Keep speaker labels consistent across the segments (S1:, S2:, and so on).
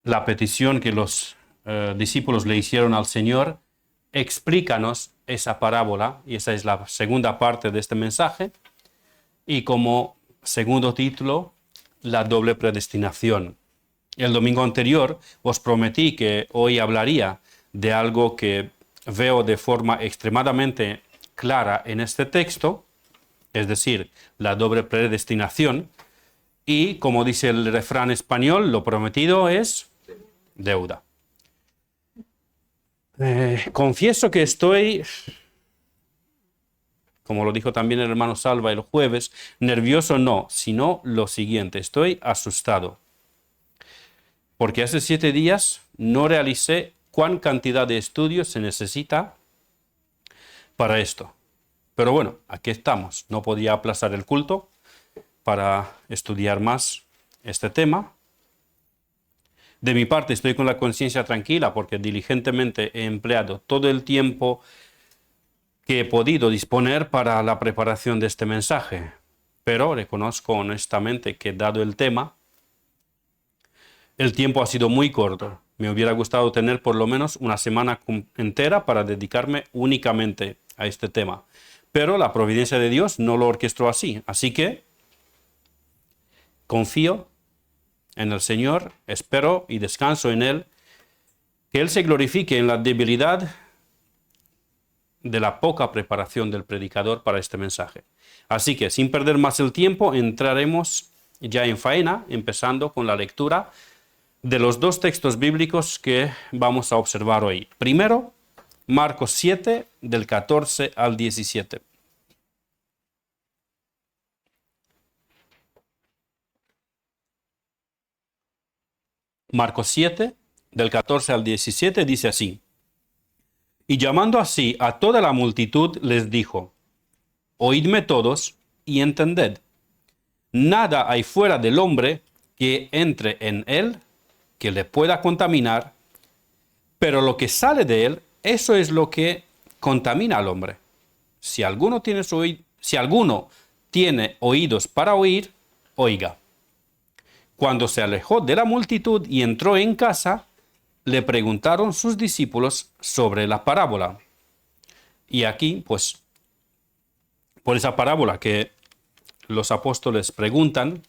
S1: la petición que los discípulos le hicieron al Señor: explícanos esa parábola, y esa es la segunda parte de este mensaje, y como segundo título, la doble predestinación. El domingo anterior os prometí que hoy hablaría de algo que veo de forma extremadamente clara en este texto, es decir, la doble predestinación, y como dice el refrán español, lo prometido es deuda. Confieso que estoy, como lo dijo también el hermano Salva el jueves, nervioso no, sino lo siguiente: estoy asustado. Porque hace 7 días no realicé cuán cantidad de estudios se necesita para esto. Pero bueno, aquí estamos. No podía aplazar el culto para estudiar más este tema. De mi parte estoy con la conciencia tranquila porque diligentemente he empleado todo el tiempo que he podido disponer para la preparación de este mensaje. Pero reconozco honestamente que, dado el tema, el tiempo ha sido muy corto. Me hubiera gustado tener por lo menos una semana entera para dedicarme únicamente a este tema. Pero la providencia de Dios no lo orquestó así. Así que confío en el Señor, espero y descanso en Él, que Él se glorifique en la debilidad de la poca preparación del predicador para este mensaje. Así que, sin perder más el tiempo, entraremos ya en faena, empezando con la lectura de los 2 textos bíblicos que vamos a observar hoy. Primero, Marcos 7, del 14 al 17. Marcos 7, del 14 al 17, dice así: Y llamando así a toda la multitud, les dijo: Oídme todos y entended. Nada hay fuera del hombre que entre en él, que le pueda contaminar, pero lo que sale de él, eso es lo que contamina al hombre. Si alguno tiene oídos para oír, oiga. Cuando se alejó de la multitud y entró en casa, le preguntaron sus discípulos sobre la parábola. Y aquí, pues, por esa parábola que los apóstoles preguntan,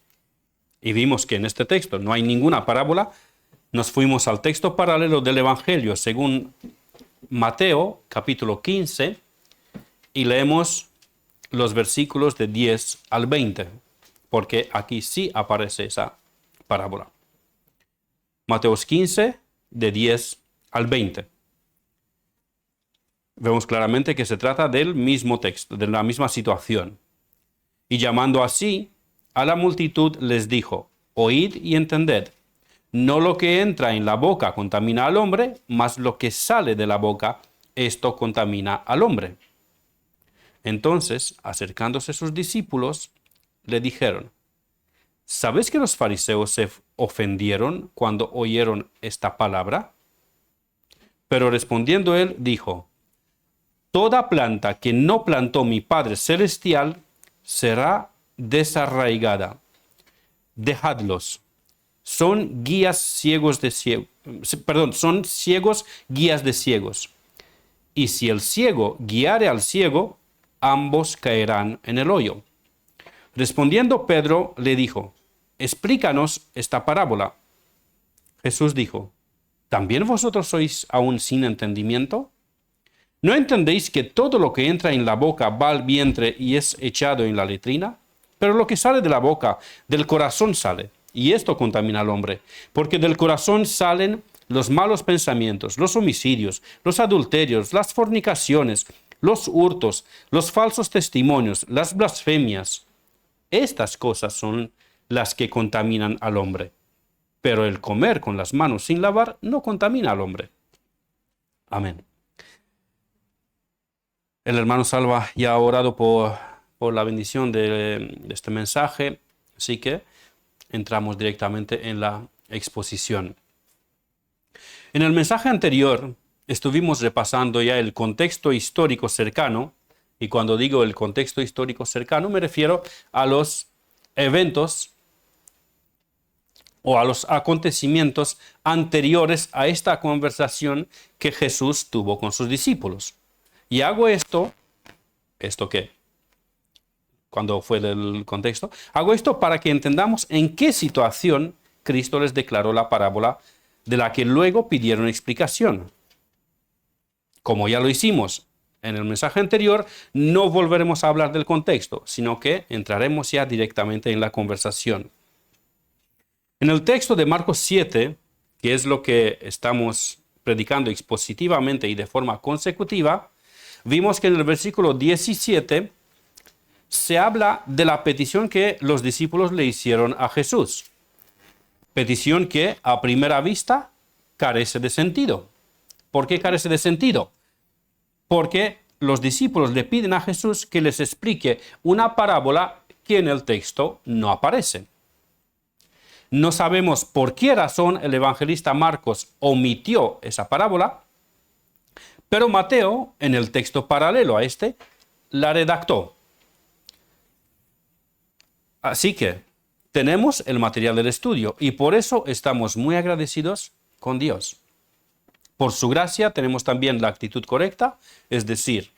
S1: y vimos que en este texto no hay ninguna parábola, nos fuimos al texto paralelo del Evangelio según Mateo, capítulo 15, y leemos los versículos de 10 al 20, porque aquí sí aparece esa parábola. Mateo 15, de 10 al 20. Vemos claramente que se trata del mismo texto, de la misma situación. Y llamando así a la multitud, les dijo: Oíd y entended. No lo que entra en la boca contamina al hombre, mas lo que sale de la boca, esto contamina al hombre. Entonces, acercándose sus discípulos, le dijeron: ¿Sabes que los fariseos se ofendieron cuando oyeron esta palabra? Pero respondiendo él, dijo: Toda planta que no plantó mi Padre Celestial será desarraigada. Dejadlos. Son ciegos guías de ciegos. Y si el ciego guiare al ciego, ambos caerán en el hoyo. Respondiendo Pedro le dijo: Explícanos esta parábola. Jesús dijo: ¿También vosotros sois aún sin entendimiento? ¿No entendéis que todo lo que entra en la boca va al vientre y es echado en la letrina? Pero lo que sale de la boca, del corazón sale, y esto contamina al hombre, porque del corazón salen los malos pensamientos, los homicidios, los adulterios, las fornicaciones, los hurtos, los falsos testimonios, las blasfemias. Estas cosas son las que contaminan al hombre. Pero el comer con las manos sin lavar no contamina al hombre. Amén. El hermano Salva ya ha orado por la bendición de este mensaje, así que entramos directamente en la exposición. En el mensaje anterior estuvimos repasando ya el contexto histórico cercano, y cuando digo el contexto histórico cercano me refiero a los eventos o a los acontecimientos anteriores a esta conversación que Jesús tuvo con sus discípulos. Y hago ¿esto qué? Cuando fue el contexto, hago esto para que entendamos en qué situación Cristo les declaró la parábola de la que luego pidieron explicación. Como ya lo hicimos en el mensaje anterior, no volveremos a hablar del contexto, sino que entraremos ya directamente en la conversación. En el texto de Marcos 7, que es lo que estamos predicando expositivamente y de forma consecutiva, vimos que en el versículo 17 se habla de la petición que los discípulos le hicieron a Jesús. Petición que a primera vista carece de sentido. ¿Por qué carece de sentido? Porque los discípulos le piden a Jesús que les explique una parábola que en el texto no aparece. No sabemos por qué razón el evangelista Marcos omitió esa parábola, pero Mateo, en el texto paralelo a este, la redactó. Así que tenemos el material del estudio y por eso estamos muy agradecidos con Dios. Por su gracia tenemos también la actitud correcta, es decir,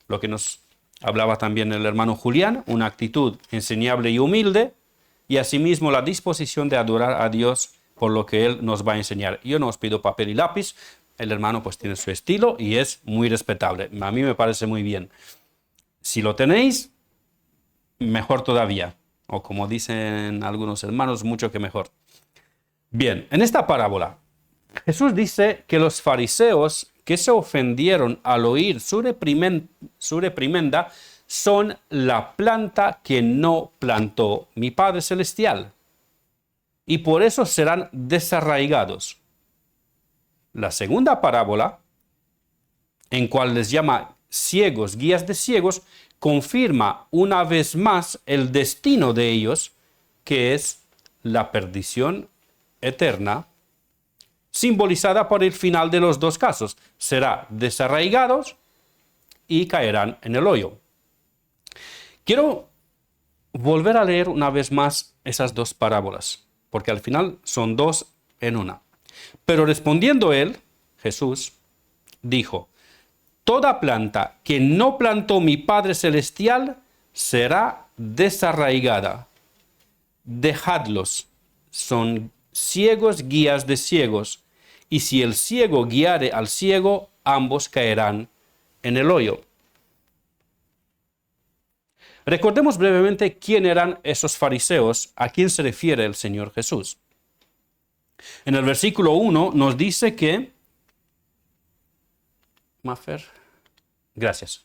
S1: lo que nos hablaba también el hermano Julián, una actitud enseñable y humilde, y asimismo la disposición de adorar a Dios por lo que Él nos va a enseñar. Yo no os pido papel y lápiz, el hermano pues tiene su estilo y es muy respetable. A mí me parece muy bien. Si lo tenéis, mejor todavía. O como dicen algunos hermanos, mucho que mejor. Bien, en esta parábola, Jesús dice que los fariseos que se ofendieron al oír su reprimenda son la planta que no plantó mi Padre Celestial, y por eso serán desarraigados. La segunda parábola, en cual les llama ciegos, guías de ciegos, confirma una vez más el destino de ellos, que es la perdición eterna, simbolizada por el final de los dos casos. Será desarraigados y caerán en el hoyo. Quiero volver a leer una vez más esas dos parábolas, porque al final son dos en una. Pero respondiendo él, Jesús, dijo: toda planta que no plantó mi Padre Celestial será desarraigada. Dejadlos, son ciegos guías de ciegos, y si el ciego guiare al ciego, ambos caerán en el hoyo. Recordemos brevemente quién eran esos fariseos a quien se refiere el Señor Jesús. En el versículo 1 nos dice que... Mafer. Gracias.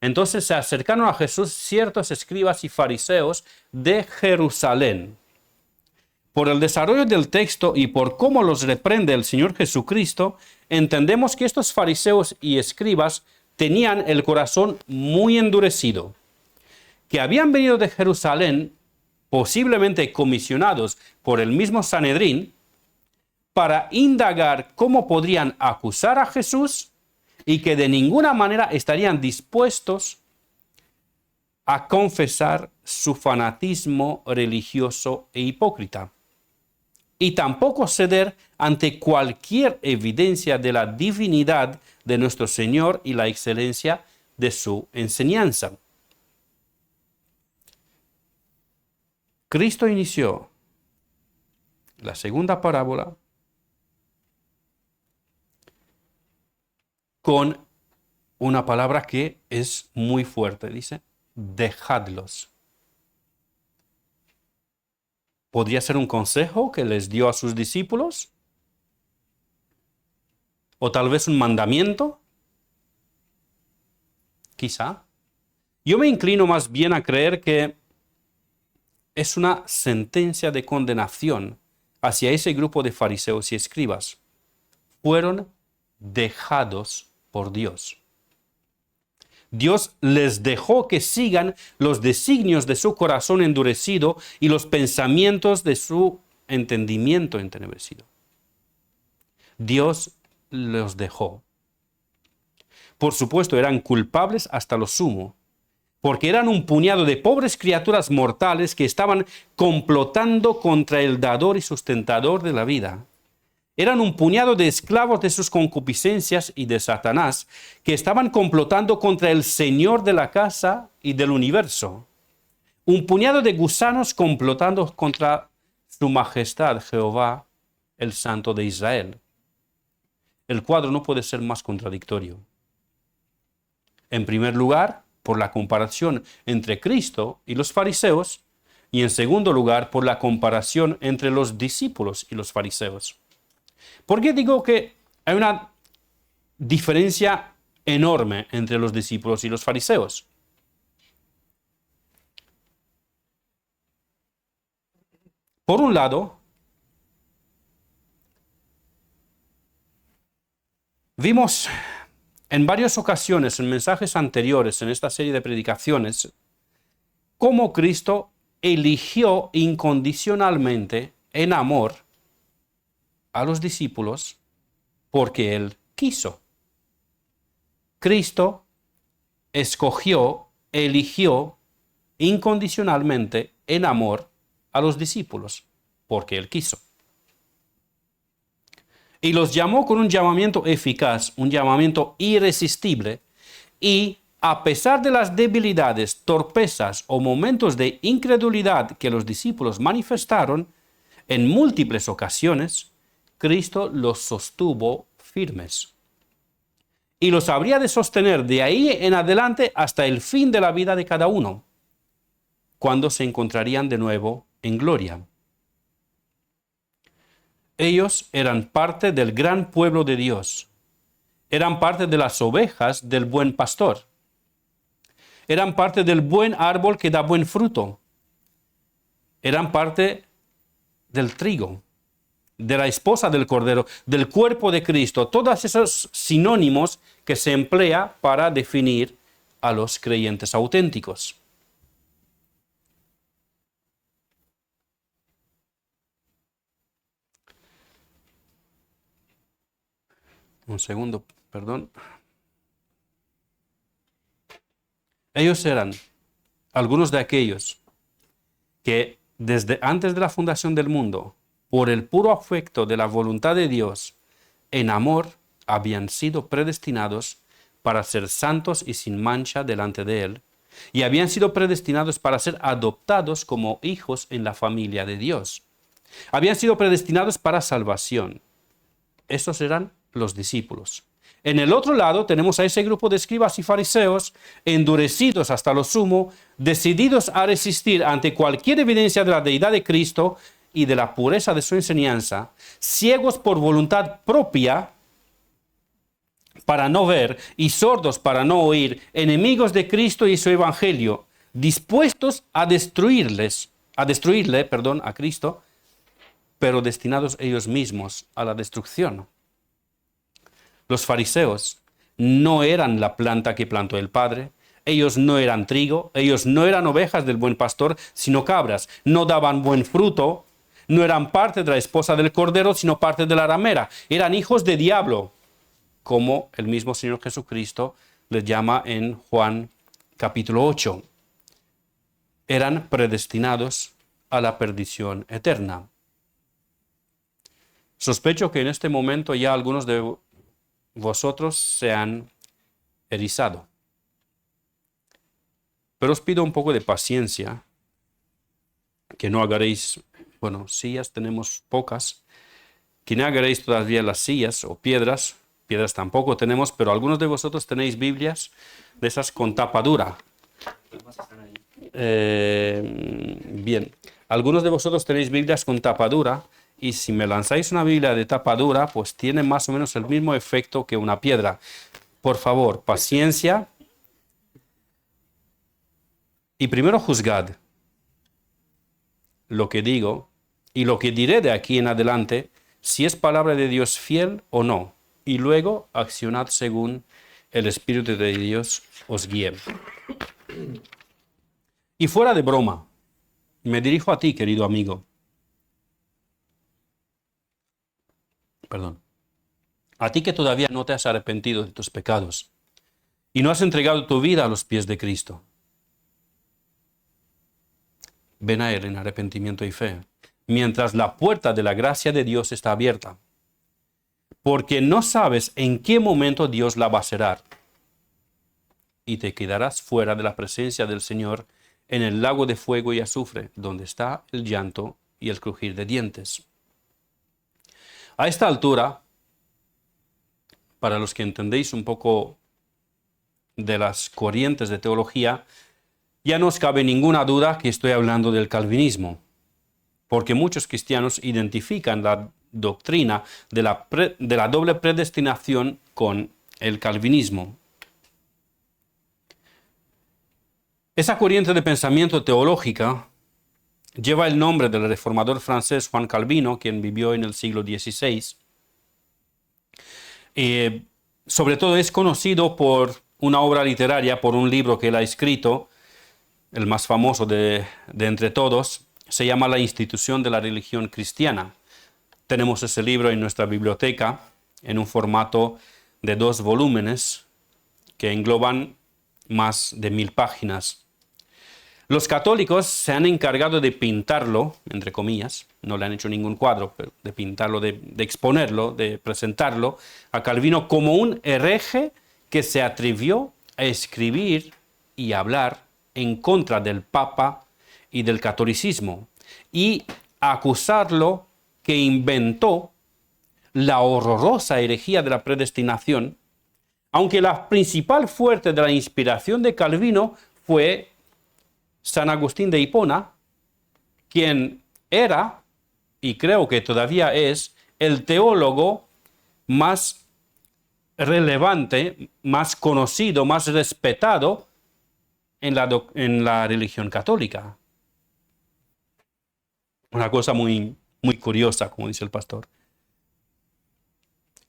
S1: Entonces se acercaron a Jesús ciertos escribas y fariseos de Jerusalén. Por el desarrollo del texto y por cómo los reprende el Señor Jesucristo, entendemos que estos fariseos y escribas tenían el corazón muy endurecido, que habían venido de Jerusalén, posiblemente comisionados por el mismo Sanedrín, para indagar cómo podrían acusar a Jesús y que de ninguna manera estarían dispuestos a confesar su fanatismo religioso e hipócrita, y tampoco ceder ante cualquier evidencia de la divinidad de nuestro Señor y la excelencia de su enseñanza. Cristo inició la segunda parábola con una palabra que es muy fuerte. Dice, dejadlos. ¿Podría ser un consejo que les dio a sus discípulos? ¿O tal vez un mandamiento? Quizá. Yo me inclino más bien a creer que es una sentencia de condenación hacia ese grupo de fariseos y escribas. Fueron dejados por Dios. Dios les dejó que sigan los designios de su corazón endurecido y los pensamientos de su entendimiento entenebrecido. Dios los dejó. Por supuesto, eran culpables hasta lo sumo, porque eran un puñado de pobres criaturas mortales que estaban complotando contra el dador y sustentador de la vida. Eran un puñado de esclavos de sus concupiscencias y de Satanás, que estaban complotando contra el Señor de la casa y del universo. Un puñado de gusanos complotando contra su majestad, Jehová, el Santo de Israel. El cuadro no puede ser más contradictorio. En primer lugar, por la comparación entre Cristo y los fariseos, y en segundo lugar, por la comparación entre los discípulos y los fariseos. ¿Por qué digo que hay una diferencia enorme entre los discípulos y los fariseos? Por un lado, vimos en varias ocasiones, en mensajes anteriores, en esta serie de predicaciones, cómo Cristo eligió incondicionalmente, en amor, a los discípulos porque Él quiso. Cristo escogió, eligió incondicionalmente, en amor, a los discípulos porque Él quiso. Y los llamó con un llamamiento eficaz, un llamamiento irresistible, y a pesar de las debilidades, torpezas o momentos de incredulidad que los discípulos manifestaron en múltiples ocasiones, Cristo los sostuvo firmes. Y los habría de sostener de ahí en adelante hasta el fin de la vida de cada uno, cuando se encontrarían de nuevo en gloria. Ellos eran parte del gran pueblo de Dios. Eran parte de las ovejas del buen pastor. Eran parte del buen árbol que da buen fruto. Eran parte del trigo, de la esposa del Cordero, del cuerpo de Cristo. Todos esos sinónimos que se emplea para definir a los creyentes auténticos. Un segundo, perdón. Ellos eran algunos de aquellos que desde antes de la fundación del mundo, por el puro afecto de la voluntad de Dios, en amor, habían sido predestinados para ser santos y sin mancha delante de Él, y habían sido predestinados para ser adoptados como hijos en la familia de Dios. Habían sido predestinados para salvación. Estos eran los discípulos. En el otro lado tenemos a ese grupo de escribas y fariseos endurecidos hasta lo sumo, decididos a resistir ante cualquier evidencia de la deidad de Cristo y de la pureza de su enseñanza, ciegos por voluntad propia para no ver y sordos para no oír, enemigos de Cristo y su evangelio, dispuestos a destruirle a Cristo, pero destinados ellos mismos a la destrucción. Los fariseos no eran la planta que plantó el Padre, ellos no eran trigo, ellos no eran ovejas del buen pastor, sino cabras, no daban buen fruto, no eran parte de la esposa del Cordero, sino parte de la ramera, eran hijos de diablo, como el mismo Señor Jesucristo les llama en Juan capítulo 8. Eran predestinados a la perdición eterna. Sospecho que en este momento ya algunos de vosotros se han erizado. Pero os pido un poco de paciencia, que no agarréis, sillas tenemos pocas, que no agarréis todavía las sillas o piedras tampoco tenemos, pero algunos de vosotros tenéis Biblias de esas con tapadura. Bien, algunos de vosotros tenéis Biblias con tapadura, y si me lanzáis una Biblia de tapadura, pues tiene más o menos el mismo efecto que una piedra. Por favor, paciencia. Y primero juzgad lo que digo y lo que diré de aquí en adelante, si es palabra de Dios fiel o no. Y luego accionad según el Espíritu de Dios os guíe. Y fuera de broma, me dirijo a ti, querido amigo. A ti que todavía no te has arrepentido de tus pecados y no has entregado tu vida a los pies de Cristo. ven a Él en arrepentimiento y fe, mientras la puerta de la gracia de Dios está abierta, porque no sabes en qué momento Dios la va a cerrar, y te quedarás fuera de la presencia del Señor en el lago de fuego y azufre, donde está el llanto y el crujir de dientes. A esta altura, para los que entendéis un poco de las corrientes de teología, ya no os cabe ninguna duda que estoy hablando del calvinismo, porque muchos cristianos identifican la doctrina de la doble predestinación con el calvinismo. Esa corriente de pensamiento teológica lleva el nombre del reformador francés Juan Calvino, quien vivió en el siglo XVI. Sobre todo es conocido por una obra literaria, por un libro que él ha escrito, el más famoso de entre todos, se llama La institución de la religión cristiana. Tenemos ese libro en nuestra biblioteca, en un formato de 2 volúmenes que engloban más de 1000 páginas. Los católicos se han encargado de pintarlo, entre comillas, no le han hecho ningún cuadro, pero de pintarlo, de exponerlo, de presentarlo a Calvino como un hereje que se atrevió a escribir y hablar en contra del Papa y del catolicismo, y a acusarlo que inventó la horrorosa herejía de la predestinación, aunque la principal fuente de la inspiración de Calvino fue San Agustín de Hipona, quien era, y creo que todavía es, el teólogo más relevante, más conocido, más respetado en la religión católica. Una cosa muy, muy curiosa, como dice el pastor.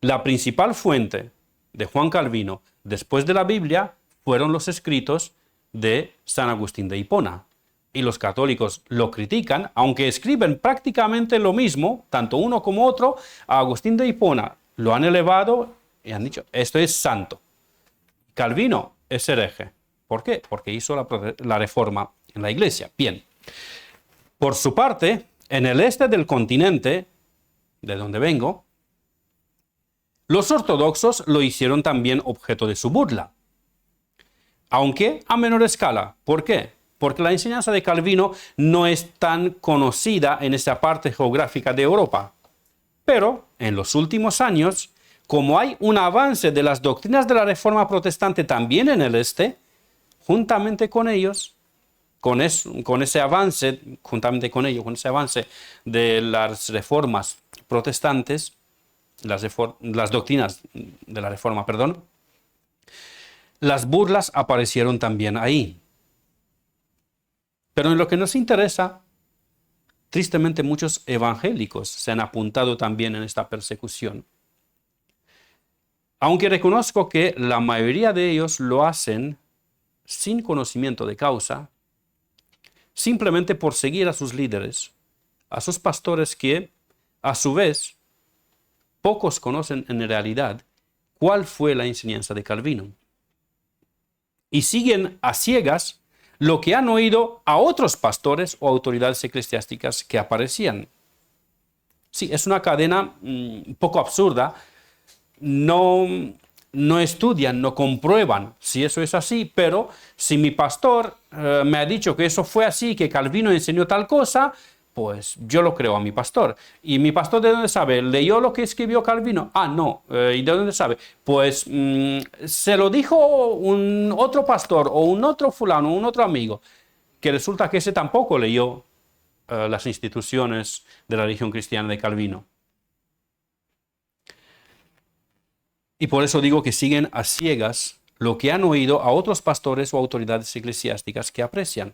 S1: La principal fuente de Juan Calvino, después de la Biblia, fueron los escritos de San Agustín de Hipona. Y los católicos lo critican, aunque escriben prácticamente lo mismo, tanto uno como otro. A Agustín de Hipona lo han elevado y han dicho, esto es santo. Calvino es hereje. ¿Por qué? Porque hizo la reforma en la iglesia. Bien. Por su parte, en el este del continente, de donde vengo, los ortodoxos lo hicieron también objeto de su burla, aunque a menor escala. ¿Por qué? Porque la enseñanza de Calvino no es tan conocida en esa parte geográfica de Europa. Pero en los últimos años, como hay un avance de las doctrinas de la Reforma Protestante también en el este, juntamente con ellos, con ese avance de las reformas protestantes, las doctrinas de la Reforma, perdón, las burlas aparecieron también ahí. Pero en lo que nos interesa, tristemente muchos evangélicos se han apuntado también en esta persecución. Aunque reconozco que la mayoría de ellos lo hacen sin conocimiento de causa, simplemente por seguir a sus líderes, a sus pastores que, a su vez, pocos conocen en realidad cuál fue la enseñanza de Calvino. Y siguen a ciegas lo que han oído a otros pastores o autoridades eclesiásticas que aparecían. Sí, es una cadena un poco absurda. No estudian, no comprueban si eso es así, pero si mi pastor me ha dicho que eso fue así, que Calvino enseñó tal cosa, pues yo lo creo a mi pastor. ¿Y mi pastor de dónde sabe? ¿Leyó lo que escribió Calvino? Ah, no. ¿Y de dónde sabe? Pues se lo dijo un otro pastor o un otro fulano, un otro amigo, que resulta que ese tampoco leyó las instituciones de la religión cristiana de Calvino. Y por eso digo que siguen a ciegas lo que han oído a otros pastores o autoridades eclesiásticas que aprecian.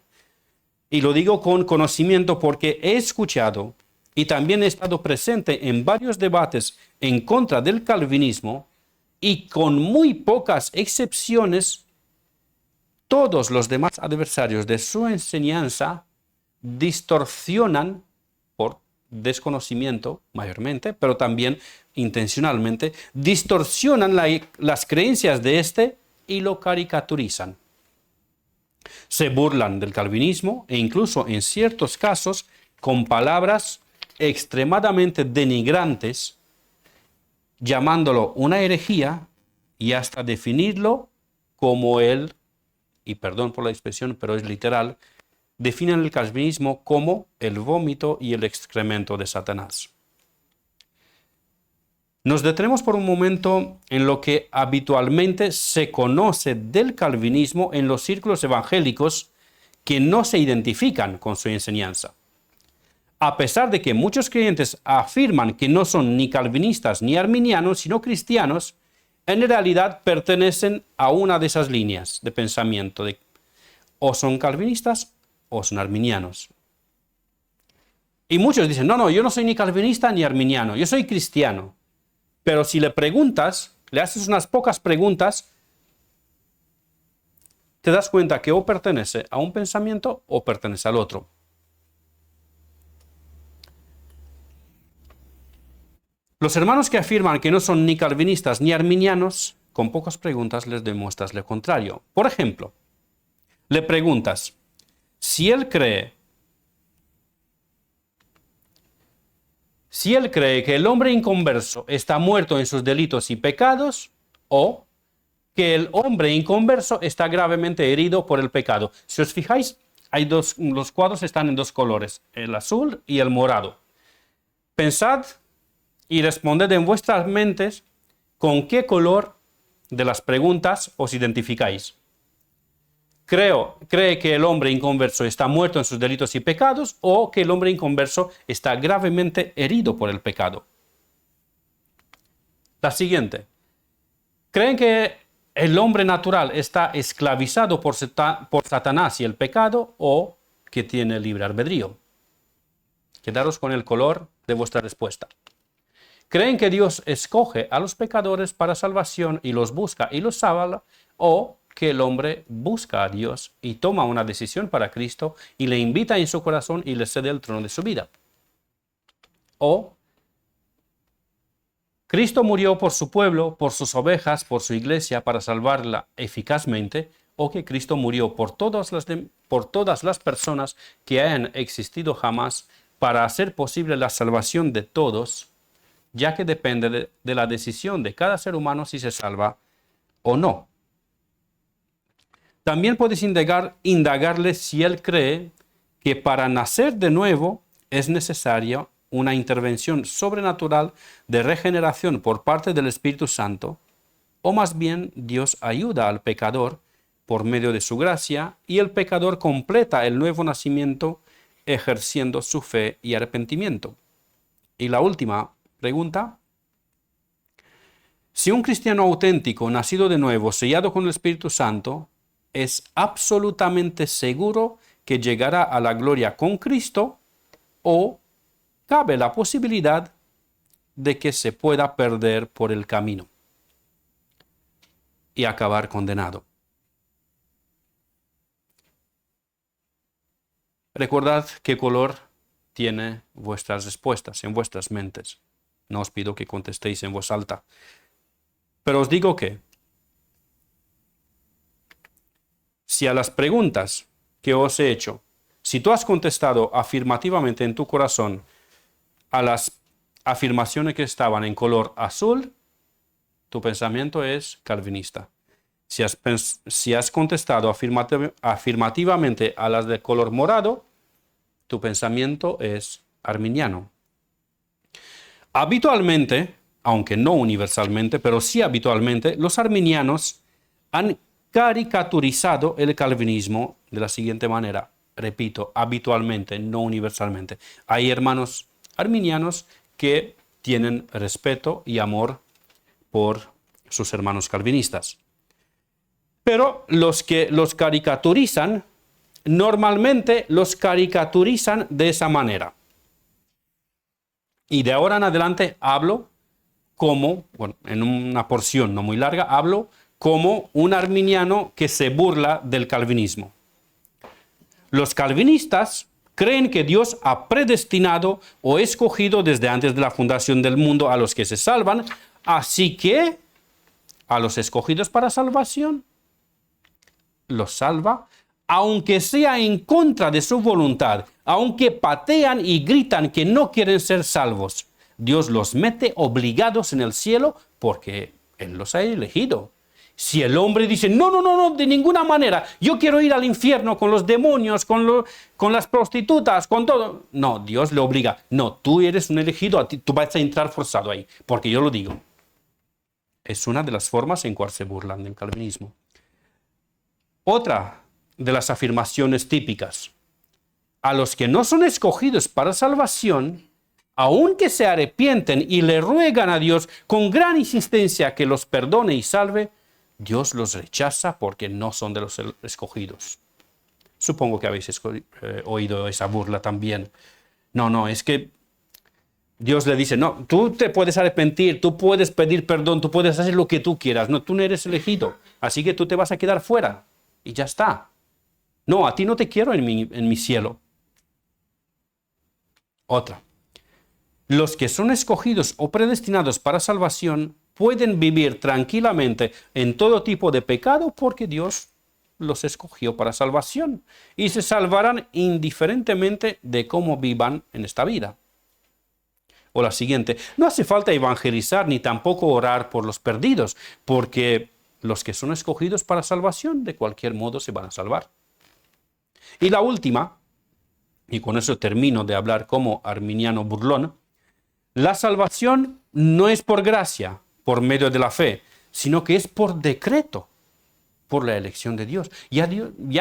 S1: Y lo digo con conocimiento porque he escuchado y también he estado presente en varios debates en contra del calvinismo, y con muy pocas excepciones, todos los demás adversarios de su enseñanza distorsionan, por desconocimiento mayormente, pero también intencionalmente, distorsionan las creencias de este y lo caricaturizan. Se burlan del calvinismo e incluso en ciertos casos con palabras extremadamente denigrantes, llamándolo una herejía y hasta definirlo como y perdón por la expresión, pero es literal, definen el calvinismo como el vómito y el excremento de Satanás. Nos detenemos por un momento en lo que habitualmente se conoce del calvinismo en los círculos evangélicos que no se identifican con su enseñanza. A pesar de que muchos creyentes afirman que no son ni calvinistas ni arminianos, sino cristianos, en realidad pertenecen a una de esas líneas de pensamiento, o son calvinistas o son arminianos. Y muchos dicen, no, yo no soy ni calvinista ni arminiano, yo soy cristiano. Pero si le preguntas, le haces unas pocas preguntas, te das cuenta que o pertenece a un pensamiento o pertenece al otro. Los hermanos que afirman que no son ni calvinistas ni arminianos, con pocas preguntas les demuestras lo contrario. Por ejemplo, le preguntas, si él cree que el hombre inconverso está muerto en sus delitos y pecados, o que el hombre inconverso está gravemente herido por el pecado. Si os fijáis, los cuadros están en dos colores, el azul y el morado. Pensad y responded en vuestras mentes con qué color de las preguntas os identificáis. ¿Cree que el hombre inconverso está muerto en sus delitos y pecados, o que el hombre inconverso está gravemente herido por el pecado? La siguiente. ¿Creen que el hombre natural está esclavizado por Satanás y el pecado, o que tiene libre albedrío? Quedaros con el color de vuestra respuesta. ¿Creen que Dios escoge a los pecadores para salvación y los busca y los salva, o que el hombre busca a Dios y toma una decisión para Cristo y le invita en su corazón y le cede el trono de su vida? O Cristo murió por su pueblo, por sus ovejas, por su iglesia, para salvarla eficazmente, o que Cristo murió por todas las personas que hayan existido jamás para hacer posible la salvación de todos, ya que depende de la decisión de cada ser humano si se salva o no. También puedes indagarle si él cree que para nacer de nuevo es necesaria una intervención sobrenatural de regeneración por parte del Espíritu Santo, o más bien Dios ayuda al pecador por medio de su gracia y el pecador completa el nuevo nacimiento ejerciendo su fe y arrepentimiento. Y la última pregunta: si un cristiano auténtico, nacido de nuevo, sellado con el Espíritu Santo, es absolutamente seguro que llegará a la gloria con Cristo, o cabe la posibilidad de que se pueda perder por el camino y acabar condenado. Recordad qué color tiene vuestras respuestas en vuestras mentes. No os pido que contestéis en voz alta, pero os digo que si a las preguntas que os he hecho, si tú has contestado afirmativamente en tu corazón a las afirmaciones que estaban en color azul, tu pensamiento es calvinista. Si has contestado afirmativamente a las de color morado, tu pensamiento es arminiano. Habitualmente, aunque no universalmente, pero sí habitualmente, los arminianos han caricaturizado el calvinismo de la siguiente manera. Repito, habitualmente, no universalmente. Hay hermanos arminianos que tienen respeto y amor por sus hermanos calvinistas. Pero los que los caricaturizan, normalmente los caricaturizan de esa manera. Y de ahora en adelante hablo como, en una porción no muy larga, hablo como un arminiano que se burla del calvinismo. Los calvinistas creen que Dios ha predestinado o escogido desde antes de la fundación del mundo a los que se salvan, así que a los escogidos para salvación los salva, aunque sea en contra de su voluntad, aunque patean y gritan que no quieren ser salvos. Dios los mete obligados en el cielo porque Él los ha elegido. Si el hombre dice, no, no, no, no, de ninguna manera, yo quiero ir al infierno con los demonios, con las prostitutas, con todo. No, Dios le obliga. No, tú eres un elegido, tú vas a entrar forzado ahí, porque yo lo digo. Es una de las formas en cual se burlan del calvinismo. Otra de las afirmaciones típicas. A los que no son escogidos para salvación, aunque se arrepienten y le ruegan a Dios con gran insistencia que los perdone y salve, Dios los rechaza porque no son de los escogidos. Supongo que habéis oído esa burla también. No, no, es que Dios le dice, no, tú te puedes arrepentir, tú puedes pedir perdón, tú puedes hacer lo que tú quieras. No, tú no eres elegido, así que tú te vas a quedar fuera y ya está. No, a ti no te quiero en mi cielo. Otra. Los que son escogidos o predestinados para salvación pueden vivir tranquilamente en todo tipo de pecado porque Dios los escogió para salvación y se salvarán indiferentemente de cómo vivan en esta vida. O la siguiente, no hace falta evangelizar ni tampoco orar por los perdidos, porque los que son escogidos para salvación de cualquier modo se van a salvar. Y la última, y con eso termino de hablar como arminiano burlón, la salvación no es por gracia, por medio de la fe, sino que es por decreto, por la elección de Dios. Ya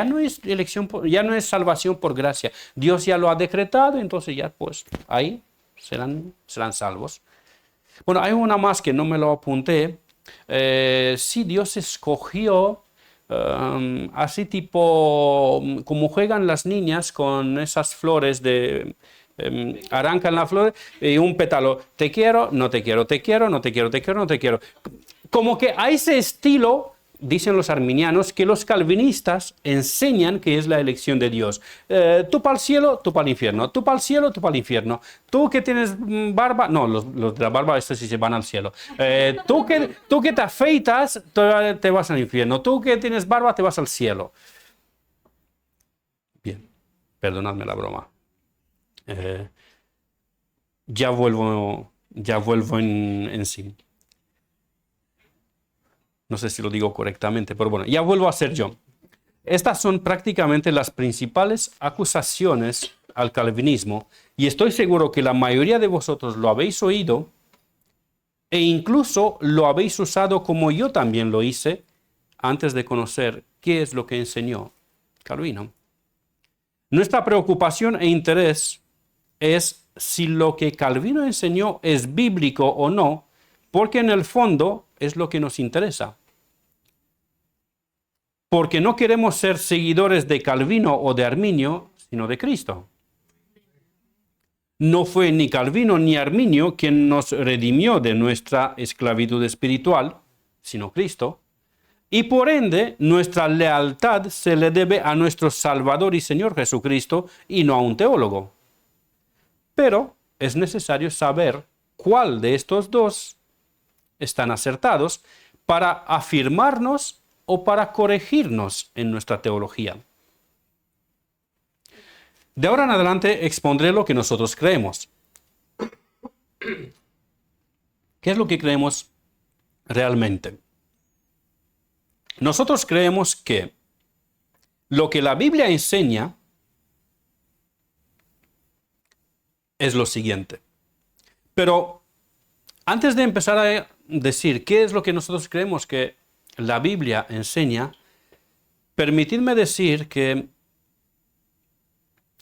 S1: no es ya no es salvación por gracia. Dios ya lo ha decretado, entonces ya pues ahí serán salvos. Bueno, hay una más que no me lo apunté. Sí, Dios escogió así tipo como juegan las niñas con esas flores de arrancan la flor y un pétalo, te quiero, no te quiero, te quiero, no te quiero, te quiero, no te quiero. Como que a ese estilo, dicen los arminianos, que los calvinistas enseñan que es la elección de Dios. Tú para el cielo, tú para el infierno. Tú para el cielo, tú para el infierno. Tú que tienes barba, no, los de la barba, estos sí se van al cielo. Tú que te afeitas, te vas al infierno. Tú que tienes barba, te vas al cielo. Bien, perdonadme la broma. Ya vuelvo en sí. No sé si lo digo correctamente, pero bueno, ya vuelvo a ser yo. Estas son prácticamente las principales acusaciones al calvinismo y estoy seguro que la mayoría de vosotros lo habéis oído e incluso lo habéis usado como yo también lo hice antes de conocer qué es lo que enseñó Calvino. Nuestra preocupación e interés es si lo que Calvino enseñó es bíblico o no, porque en el fondo es lo que nos interesa. Porque no queremos ser seguidores de Calvino o de Arminio, sino de Cristo. No fue ni Calvino ni Arminio quien nos redimió de nuestra esclavitud espiritual, sino Cristo. Y por ende, nuestra lealtad se le debe a nuestro Salvador y Señor Jesucristo y no a un teólogo. Pero es necesario saber cuál de estos dos están acertados para afirmarnos o para corregirnos en nuestra teología. De ahora en adelante expondré lo que nosotros creemos. ¿Qué es lo que creemos realmente? Nosotros creemos que lo que la Biblia enseña es lo siguiente. Pero antes de empezar a decir qué es lo que nosotros creemos que la Biblia enseña, permitidme decir que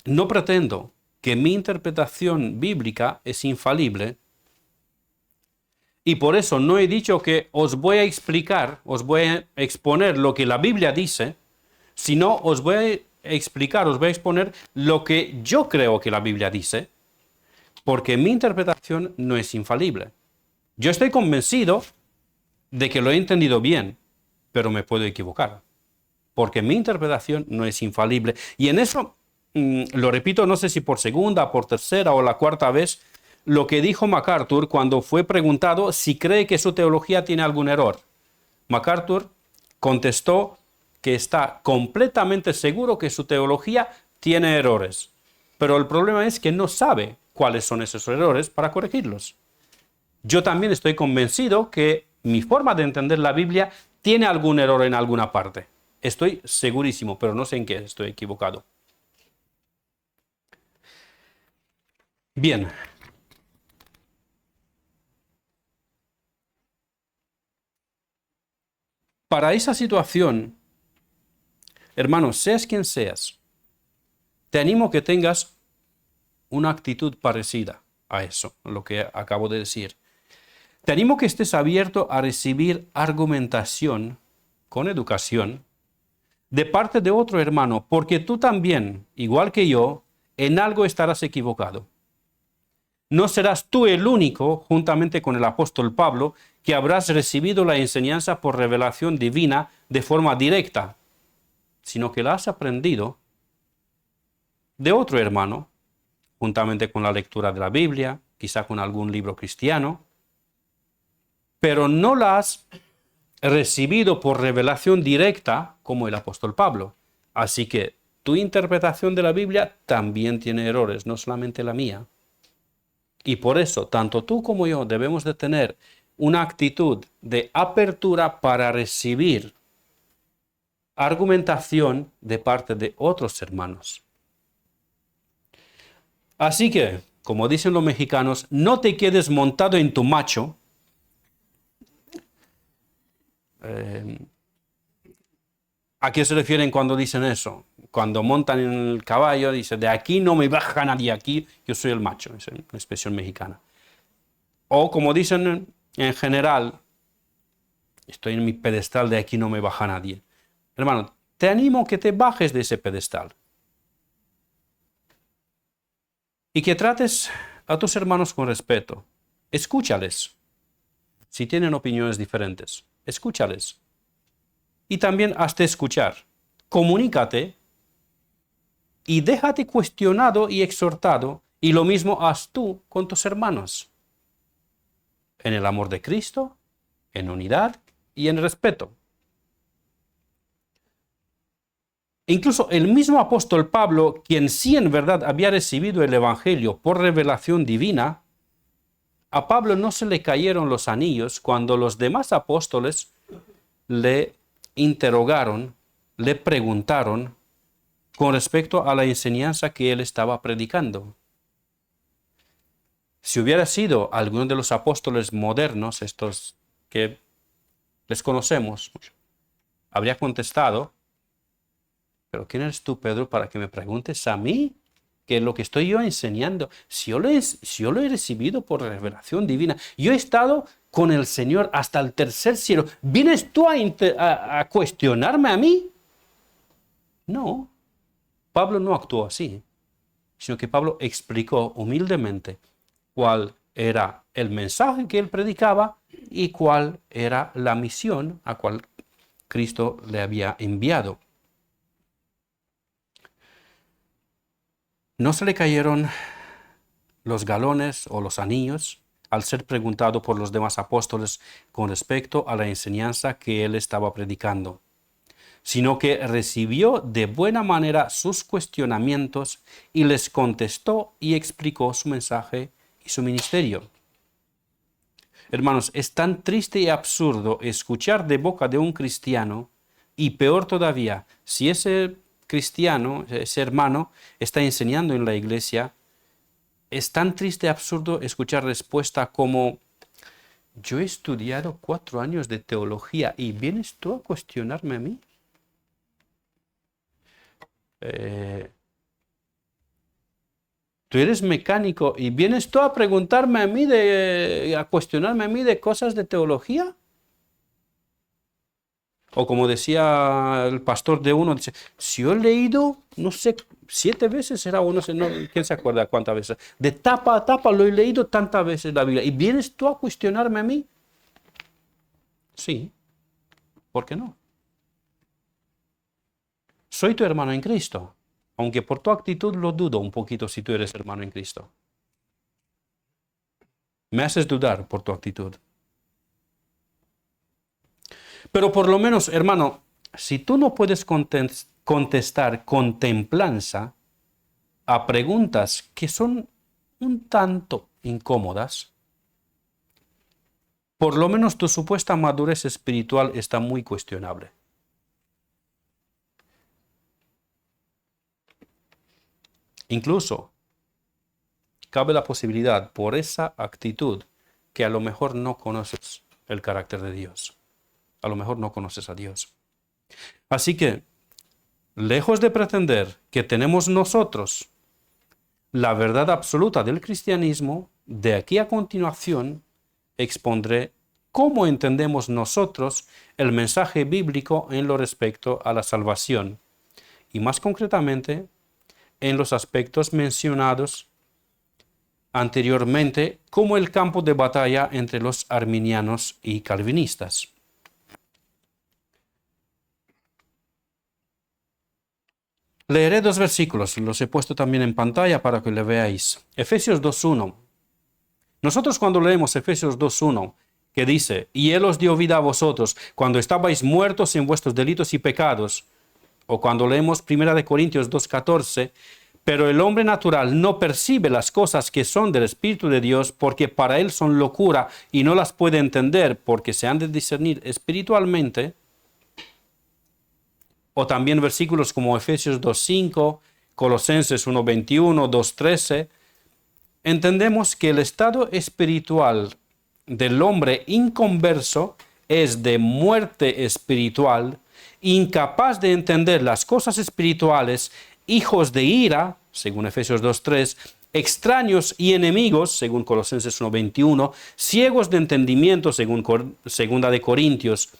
S1: no pretendo que mi interpretación bíblica es infalible y por eso no he dicho que os voy a explicar, os voy a exponer lo que la Biblia dice, sino os voy a explicar, os voy a exponer lo que yo creo que la Biblia dice, porque mi interpretación no es infalible. Yo estoy convencido de que lo he entendido bien, pero me puedo equivocar, porque mi interpretación no es infalible. Y en eso, lo repito, no sé si por segunda, por tercera o la cuarta vez, lo que dijo MacArthur cuando fue preguntado si cree que su teología tiene algún error. MacArthur contestó que está completamente seguro que su teología tiene errores. Pero el problema es que no sabe cuáles son esos errores para corregirlos. Yo también estoy convencido que mi forma de entender la Biblia tiene algún error en alguna parte. Estoy segurísimo, pero no sé en qué estoy equivocado. Bien. Para esa situación, hermanos, seas quien seas, te animo que tengas una actitud parecida a eso, lo que acabo de decir. Te animo que estés abierto a recibir argumentación con educación de parte de otro hermano, porque tú también, igual que yo, en algo estarás equivocado. No serás tú el único, juntamente con el apóstol Pablo, que habrás recibido la enseñanza por revelación divina de forma directa, sino que la has aprendido de otro hermano, juntamente con la lectura de la Biblia, quizá con algún libro cristiano, pero no la has recibido por revelación directa como el apóstol Pablo. Así que tu interpretación de la Biblia también tiene errores, no solamente la mía. Y por eso, tanto tú como yo debemos de tener una actitud de apertura para recibir argumentación de parte de otros hermanos. Así que, como dicen los mexicanos, no te quedes montado en tu macho. ¿A qué se refieren cuando dicen eso? Cuando montan en el caballo, dice, de aquí no me baja nadie, aquí yo soy el macho, es una expresión mexicana. O como dicen en general, estoy en mi pedestal, de aquí no me baja nadie. Hermano, te animo que te bajes de ese pedestal. Y que trates a tus hermanos con respeto. Escúchales. Si tienen opiniones diferentes, escúchales. Y también hazte escuchar. Comunícate y déjate cuestionado y exhortado. Y lo mismo haz tú con tus hermanos. En el amor de Cristo, en unidad y en respeto. Incluso el mismo apóstol Pablo, quien sí en verdad había recibido el Evangelio por revelación divina, a Pablo no se le cayeron los anillos cuando los demás apóstoles le interrogaron, le preguntaron con respecto a la enseñanza que él estaba predicando. Si hubiera sido alguno de los apóstoles modernos, estos que les conocemos, habría contestado, ¿pero quién eres tú, Pedro, para que me preguntes a mí? ¿Qué es lo que estoy yo enseñando? Si yo lo he recibido por revelación divina, yo he estado con el Señor hasta el tercer cielo. ¿Vienes tú a cuestionarme a mí? No, Pablo no actuó así, sino que Pablo explicó humildemente cuál era el mensaje que él predicaba y cuál era la misión a cual Cristo le había enviado. No se le cayeron los galones o los anillos al ser preguntado por los demás apóstoles con respecto a la enseñanza que él estaba predicando, sino que recibió de buena manera sus cuestionamientos y les contestó y explicó su mensaje y su ministerio. Hermanos, es tan triste y absurdo escuchar de boca de un cristiano, y peor todavía, si ese cristiano, ese hermano, está enseñando en la iglesia, es tan triste y absurdo escuchar respuesta como: yo he estudiado 4 años de teología y vienes tú a cuestionarme a mí. Tú eres mecánico y vienes tú a preguntarme a mí, a cuestionarme a mí de cosas de teología. O como decía el pastor de uno, dice, si yo he leído, no sé, 7 veces era uno, no, ¿quién se acuerda cuántas veces? De tapa a tapa lo he leído tantas veces la Biblia. ¿Y vienes tú a cuestionarme a mí? Sí, ¿por qué no? Soy tu hermano en Cristo, aunque por tu actitud lo dudo un poquito si tú eres hermano en Cristo. Me haces dudar por tu actitud. Pero por lo menos, hermano, Si tú no puedes contestar con templanza a preguntas que son un tanto incómodas, por lo menos tu supuesta madurez espiritual está muy cuestionable. Incluso cabe la posibilidad por esa actitud que a lo mejor no conoces el carácter de Dios. A lo mejor no conoces a Dios. Así que, lejos de pretender que tenemos nosotros la verdad absoluta del cristianismo, de aquí a continuación expondré cómo entendemos nosotros el mensaje bíblico en lo respecto a la salvación, y más concretamente en los aspectos mencionados anteriormente como el campo de batalla entre los arminianos y calvinistas. Leeré 2 versículos, los he puesto también en pantalla para que le veáis. Efesios 2.1. Nosotros cuando leemos Efesios 2.1, que dice, y Él os dio vida a vosotros cuando estabais muertos en vuestros delitos y pecados, o cuando leemos 1 Corintios 2.14, pero el hombre natural no percibe las cosas que son del Espíritu de Dios porque para él son locura y no las puede entender porque se han de discernir espiritualmente. O también versículos como Efesios 2.5, Colosenses 1.21, 2.13. Entendemos que el estado espiritual del hombre inconverso es de muerte espiritual, incapaz de entender las cosas espirituales, hijos de ira, según Efesios 2.3, extraños y enemigos, según Colosenses 1.21, ciegos de entendimiento, según 2 Corintios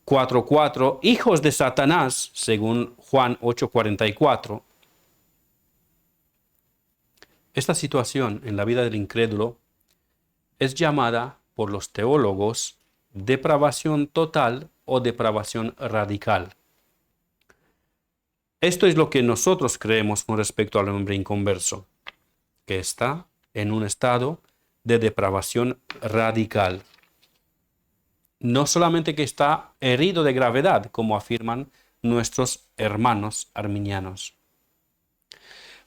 S1: 4.4, hijos de Satanás, según Juan 8.44. Esta situación en la vida del incrédulo es llamada por los teólogos depravación total o depravación radical. Esto es lo que nosotros creemos con respecto al hombre inconverso, que está en un estado de depravación radical. No solamente que está herido de gravedad, como afirman nuestros hermanos arminianos.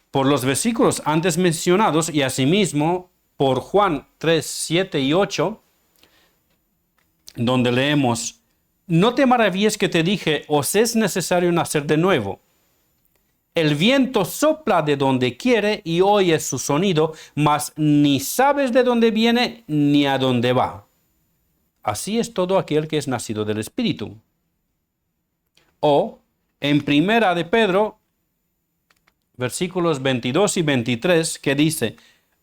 S1: Por los versículos antes mencionados y asimismo por Juan 3, 7 y 8, donde leemos, no te maravilles que te dije, os es necesario nacer de nuevo. El viento sopla de donde quiere y oyes su sonido, mas ni sabes de dónde viene ni a dónde va. Así es todo aquel que es nacido del Espíritu. O en 1 de Pedro, versículos 22 y 23, que dice,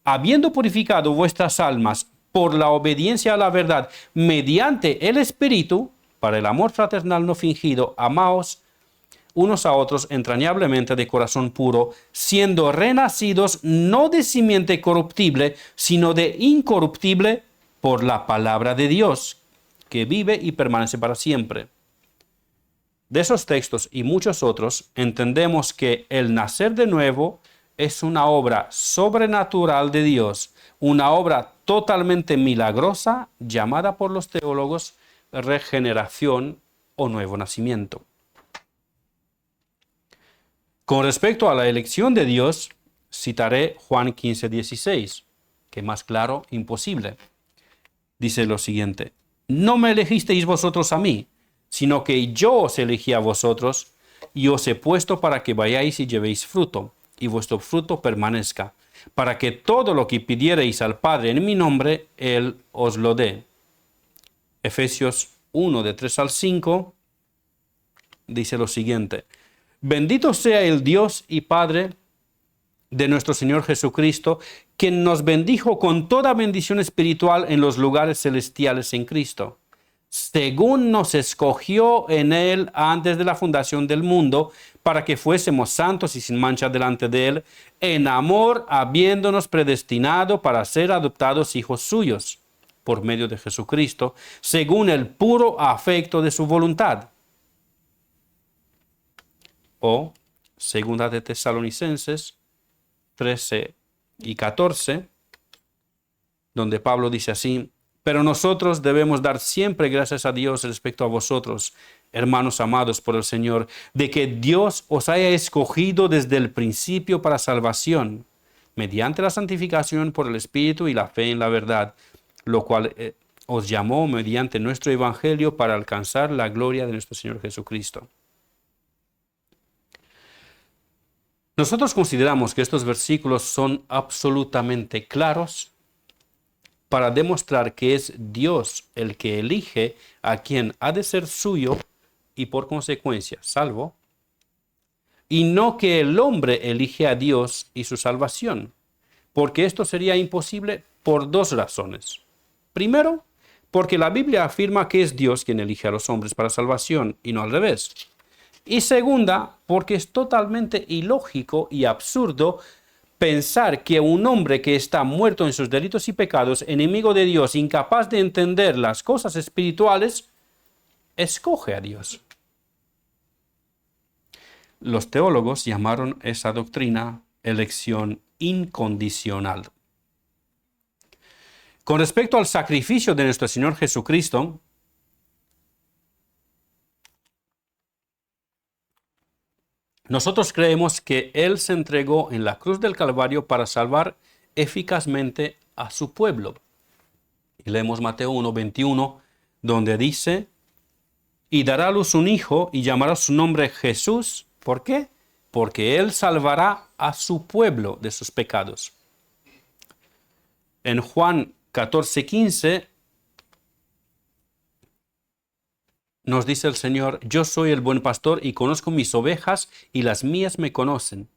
S1: habiendo purificado vuestras almas por la obediencia a la verdad mediante el Espíritu, para el amor fraternal no fingido, amaos unos a otros entrañablemente de corazón puro, siendo renacidos no de simiente corruptible, sino de incorruptible por la palabra de Dios, que vive y permanece para siempre. De esos textos y muchos otros, entendemos que el nacer de nuevo es una obra sobrenatural de Dios, una obra totalmente milagrosa, llamada por los teólogos regeneración o nuevo nacimiento. Con respecto a la elección de Dios, citaré Juan 15:16, que más claro, imposible. Dice lo siguiente, no me elegisteis vosotros a mí, sino que yo os elegí a vosotros y os he puesto para que vayáis y llevéis fruto, y vuestro fruto permanezca, para que todo lo que pidiereis al Padre en mi nombre, Él os lo dé. Efesios 1, de 3 al 5, dice lo siguiente, bendito sea el Dios y Padre de nuestro Señor Jesucristo, quien nos bendijo con toda bendición espiritual en los lugares celestiales en Cristo, según nos escogió en Él antes de la fundación del mundo, para que fuésemos santos y sin mancha delante de Él, en amor habiéndonos predestinado para ser adoptados hijos suyos, por medio de Jesucristo, según el puro afecto de su voluntad. O, segunda de Tesalonicenses 13 y 14, donde Pablo dice así, Pero nosotros debemos dar siempre gracias a Dios respecto a vosotros, hermanos amados por el Señor, de que Dios os haya escogido desde el principio para salvación, mediante la santificación por el Espíritu y la fe en la verdad, lo cual os llamó mediante nuestro Evangelio para alcanzar la gloria de nuestro Señor Jesucristo. Nosotros consideramos que estos versículos son absolutamente claros para demostrar que es Dios el que elige a quien ha de ser suyo y por consecuencia salvo, y no que el hombre elige a Dios y su salvación, porque esto sería imposible por dos razones. Primero, porque la Biblia afirma que es Dios quien elige a los hombres para salvación y no al revés. Y segunda, porque es totalmente ilógico y absurdo pensar que un hombre que está muerto en sus delitos y pecados, enemigo de Dios, incapaz de entender las cosas espirituales, escoge a Dios. Los teólogos llamaron esa doctrina elección incondicional. Con respecto al sacrificio de nuestro Señor Jesucristo, nosotros creemos que Él se entregó en la cruz del Calvario para salvar eficazmente a su pueblo. Y leemos Mateo 1:21, donde dice, y dará a luz un hijo y llamará su nombre Jesús. ¿Por qué? Porque Él salvará a su pueblo de sus pecados. En Juan 14:15 nos dice el Señor, yo soy el buen pastor y conozco mis ovejas y las mías me conocen.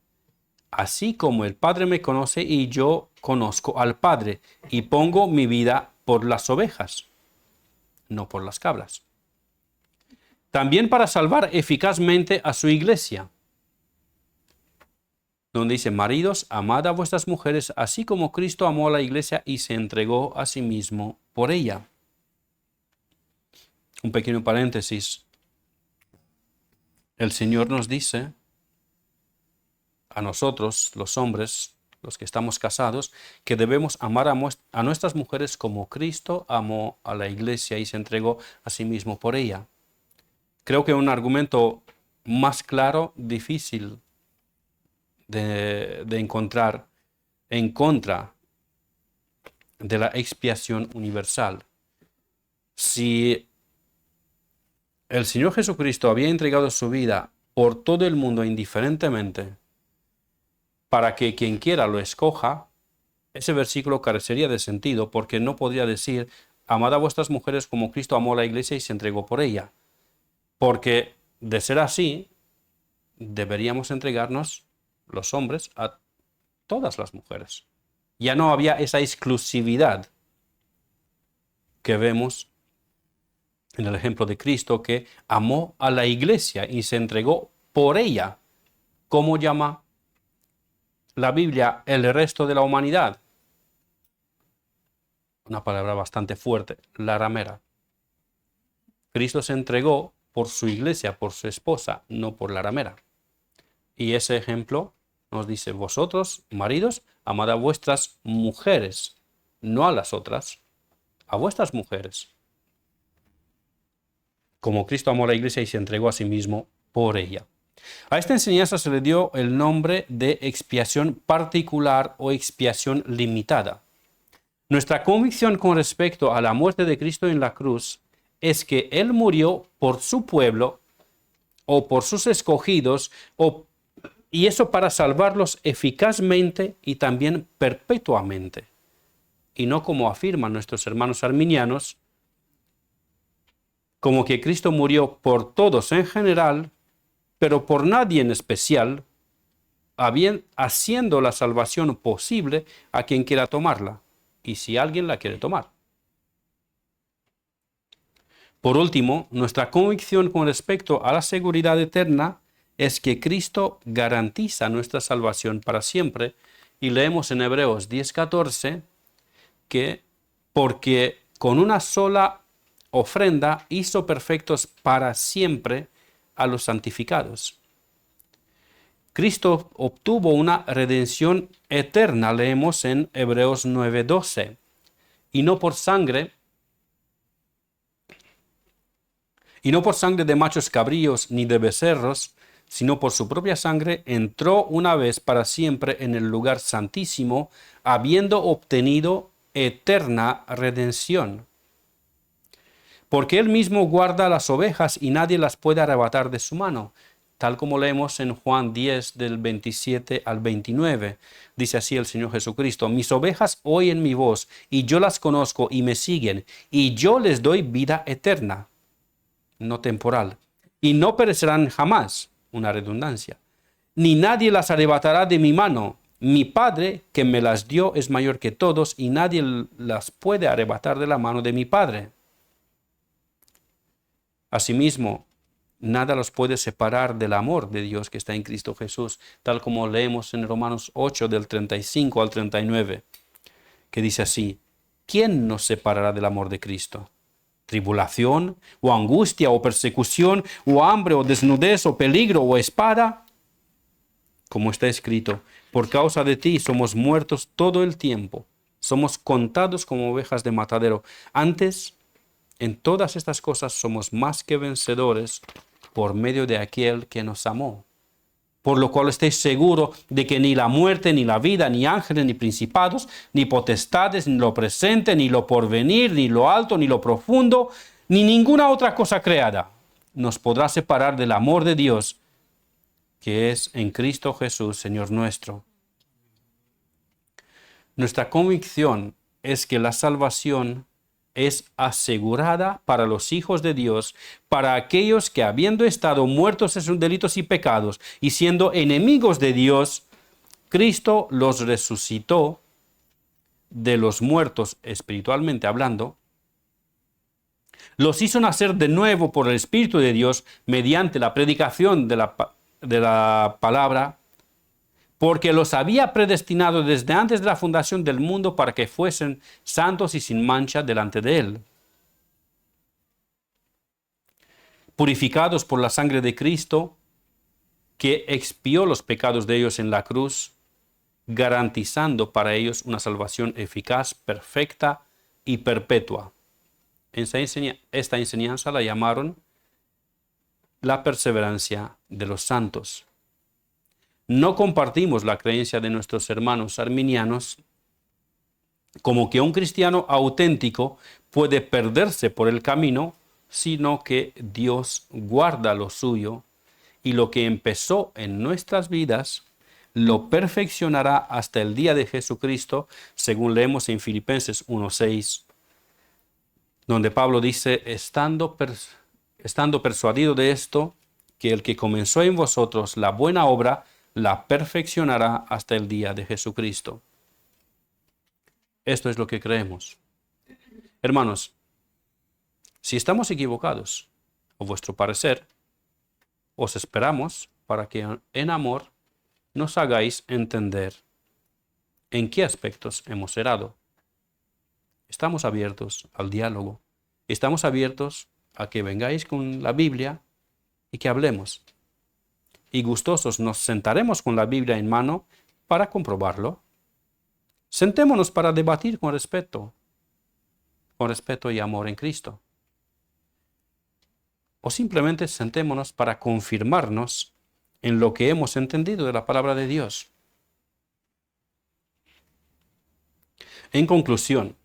S1: Así como el Padre me conoce y yo conozco al Padre y pongo mi vida por las ovejas, no por las cabras. También para salvar eficazmente a su iglesia, donde dice, maridos, amad a vuestras mujeres, así como Cristo amó a la iglesia y se entregó a sí mismo por ella. Un pequeño paréntesis. El Señor nos dice a nosotros, los hombres, los que estamos casados, que debemos amar a nuestras mujeres como Cristo amó a la iglesia y se entregó a sí mismo por ella. Creo que un argumento más claro, difícil de encontrar en contra de la expiación universal. Si el Señor Jesucristo había entregado su vida por todo el mundo indiferentemente para que quien quiera lo escoja, ese versículo carecería de sentido porque no podría decir, amad a vuestras mujeres como Cristo amó a la iglesia y se entregó por ella. Porque de ser así, deberíamos entregarnos los hombres a todas las mujeres. Ya no había esa exclusividad que vemos en el ejemplo de Cristo, que amó a la iglesia y se entregó por ella. ¿Cómo llama la Biblia el resto de la humanidad? Una palabra bastante fuerte, la ramera. Cristo se entregó por su iglesia, por su esposa, no por la ramera. Y ese ejemplo nos dice, vosotros, maridos, amad a vuestras mujeres, no a las otras, a vuestras mujeres, como Cristo amó a la iglesia y se entregó a sí mismo por ella. A esta enseñanza se le dio el nombre de expiación particular o expiación limitada. Nuestra convicción con respecto a la muerte de Cristo en la cruz es que Él murió por su pueblo o por sus escogidos, y eso para salvarlos eficazmente y también perpetuamente. Y no como afirman nuestros hermanos arminianos, como que Cristo murió por todos en general, pero por nadie en especial, haciendo la salvación posible a quien quiera tomarla, y si alguien la quiere tomar. Por último, nuestra convicción con respecto a la seguridad eterna es que Cristo garantiza nuestra salvación para siempre, y leemos en Hebreos 10:14 que porque con una sola ofrenda hizo perfectos para siempre a los santificados. Cristo obtuvo una redención eterna, leemos en Hebreos 9:12, y no por sangre, y no por sangre de machos cabríos ni de becerros, sino por su propia sangre, entró una vez para siempre en el lugar santísimo, habiendo obtenido eterna redención. Porque él mismo guarda las ovejas y nadie las puede arrebatar de su mano, tal como leemos en Juan 10 del 27 al 29. Dice así el Señor Jesucristo: mis ovejas oyen mi voz, y yo las conozco y me siguen, y yo les doy vida eterna, no temporal, y no perecerán jamás, una redundancia, ni nadie las arrebatará de mi mano. Mi Padre, que me las dio, es mayor que todos, y nadie las puede arrebatar de la mano de mi Padre. Asimismo, nada los puede separar del amor de Dios que está en Cristo Jesús, tal como leemos en Romanos 8 del 35 al 39, que dice así: ¿quién nos separará del amor de Cristo? ¿Tribulación, o angustia, o persecución, o hambre, o desnudez, o peligro, o espada? Como está escrito: por causa de ti somos muertos todo el tiempo, somos contados como ovejas de matadero. Antes, en todas estas cosas somos más que vencedores por medio de aquel que nos amó. Por lo cual estéis seguros de que ni la muerte, ni la vida, ni ángeles, ni principados, ni potestades, ni lo presente, ni lo porvenir, ni lo alto, ni lo profundo, ni ninguna otra cosa creada nos podrá separar del amor de Dios que es en Cristo Jesús, Señor nuestro. Nuestra convicción es que la salvación es asegurada para los hijos de Dios, para aquellos que, habiendo estado muertos en sus delitos y pecados y siendo enemigos de Dios, Cristo los resucitó de los muertos espiritualmente hablando, los hizo nacer de nuevo por el Espíritu de Dios mediante la predicación de la palabra, porque los había predestinado desde antes de la fundación del mundo para que fuesen santos y sin mancha delante de Él, purificados por la sangre de Cristo, que expió los pecados de ellos en la cruz, garantizando para ellos una salvación eficaz, perfecta y perpetua. Esta enseñanza la llamaron la perseverancia de los santos. No compartimos la creencia de nuestros hermanos arminianos como que un cristiano auténtico puede perderse por el camino, sino que Dios guarda lo suyo y lo que empezó en nuestras vidas lo perfeccionará hasta el día de Jesucristo, según leemos en Filipenses 1:6, donde Pablo dice: estando persuadido de esto, que el que comenzó en vosotros la buena obra, la perfeccionará hasta el día de Jesucristo. Esto es lo que creemos. Hermanos, si estamos equivocados, a vuestro parecer, os esperamos para que en amor nos hagáis entender en qué aspectos hemos errado. Estamos abiertos al diálogo. Estamos abiertos a que vengáis con la Biblia y que hablemos. Y gustosos nos sentaremos con la Biblia en mano para comprobarlo. Sentémonos para debatir con respeto y amor en Cristo. O simplemente sentémonos para confirmarnos en lo que hemos entendido de la palabra de Dios. En conclusión,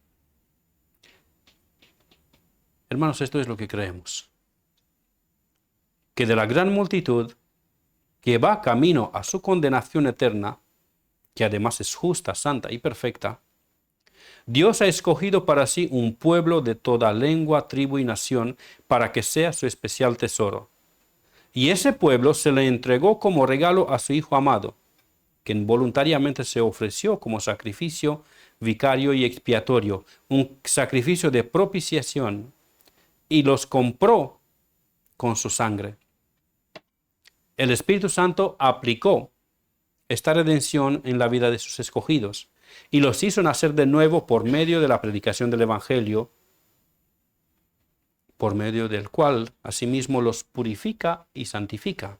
S1: hermanos, esto es lo que creemos: que de la gran multitud que va camino a su condenación eterna, que además es justa, santa y perfecta, Dios ha escogido para sí un pueblo de toda lengua, tribu y nación para que sea su especial tesoro. Y ese pueblo se le entregó como regalo a su Hijo amado, quien voluntariamente se ofreció como sacrificio vicario y expiatorio, un sacrificio de propiciación, y los compró con su sangre. El Espíritu Santo aplicó esta redención en la vida de sus escogidos y los hizo nacer de nuevo por medio de la predicación del Evangelio, por medio del cual asimismo los purifica y santifica,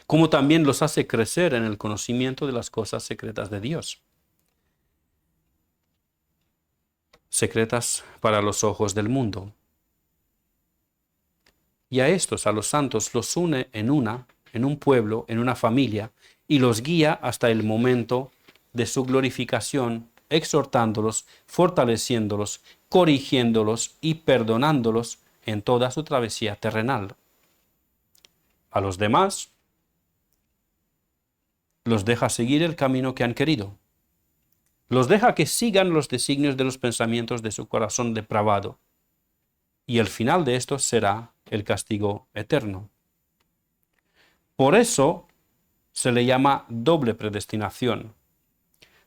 S1: como también los hace crecer en el conocimiento de las cosas secretas de Dios, secretas para los ojos del mundo. y a estos, a los santos, los une en un pueblo, en una familia, y los guía hasta el momento de su glorificación, exhortándolos, fortaleciéndolos, corrigiéndolos y perdonándolos en toda su travesía terrenal. A los demás los deja seguir el camino que han querido. Los deja que sigan los designios de los pensamientos de su corazón depravado. Y el final de esto será el castigo eterno. Por eso se le llama doble predestinación.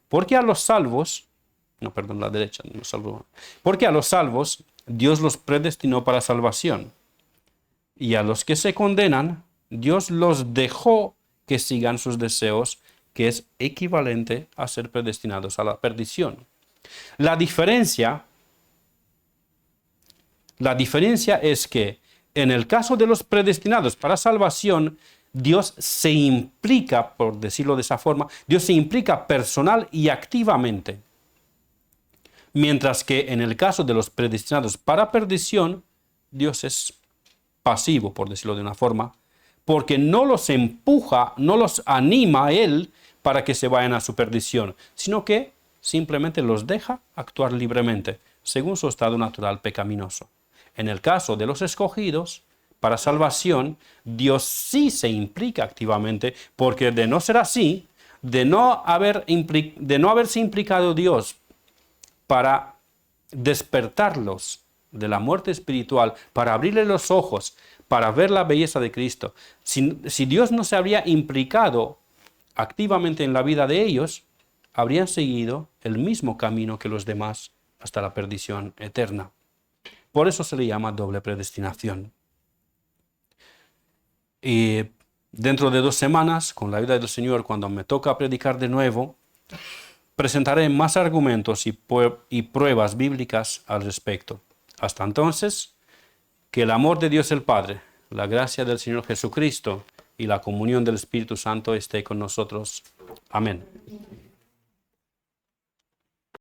S1: Porque a los salvos, porque a los salvos Dios los predestinó para salvación. Y a los que se condenan, Dios los dejó que sigan sus deseos, que es equivalente a ser predestinados a la perdición. La diferencia es que en el caso de los predestinados para salvación, Dios se implica, por decirlo de esa forma, Dios se implica personal y activamente. Mientras que en el caso de los predestinados para perdición, Dios es pasivo, por decirlo de una forma, porque no los empuja, no los anima a Él para que se vayan a su perdición, sino que simplemente los deja actuar libremente, según su estado natural pecaminoso. En el caso de los escogidos, para salvación, Dios sí se implica activamente, porque de no ser así, de no haberse implicado Dios para despertarlos de la muerte espiritual, para abrirles los ojos, para ver la belleza de Cristo, si Dios no se habría implicado activamente en la vida de ellos, habrían seguido el mismo camino que los demás hasta la perdición eterna. Por eso se le llama doble predestinación. Y dentro de 2 semanas, con la ayuda del Señor, cuando me toca predicar de nuevo, presentaré más argumentos y pruebas bíblicas al respecto. Hasta entonces, que el amor de Dios el Padre, la gracia del Señor Jesucristo y la comunión del Espíritu Santo esté con nosotros. Amén.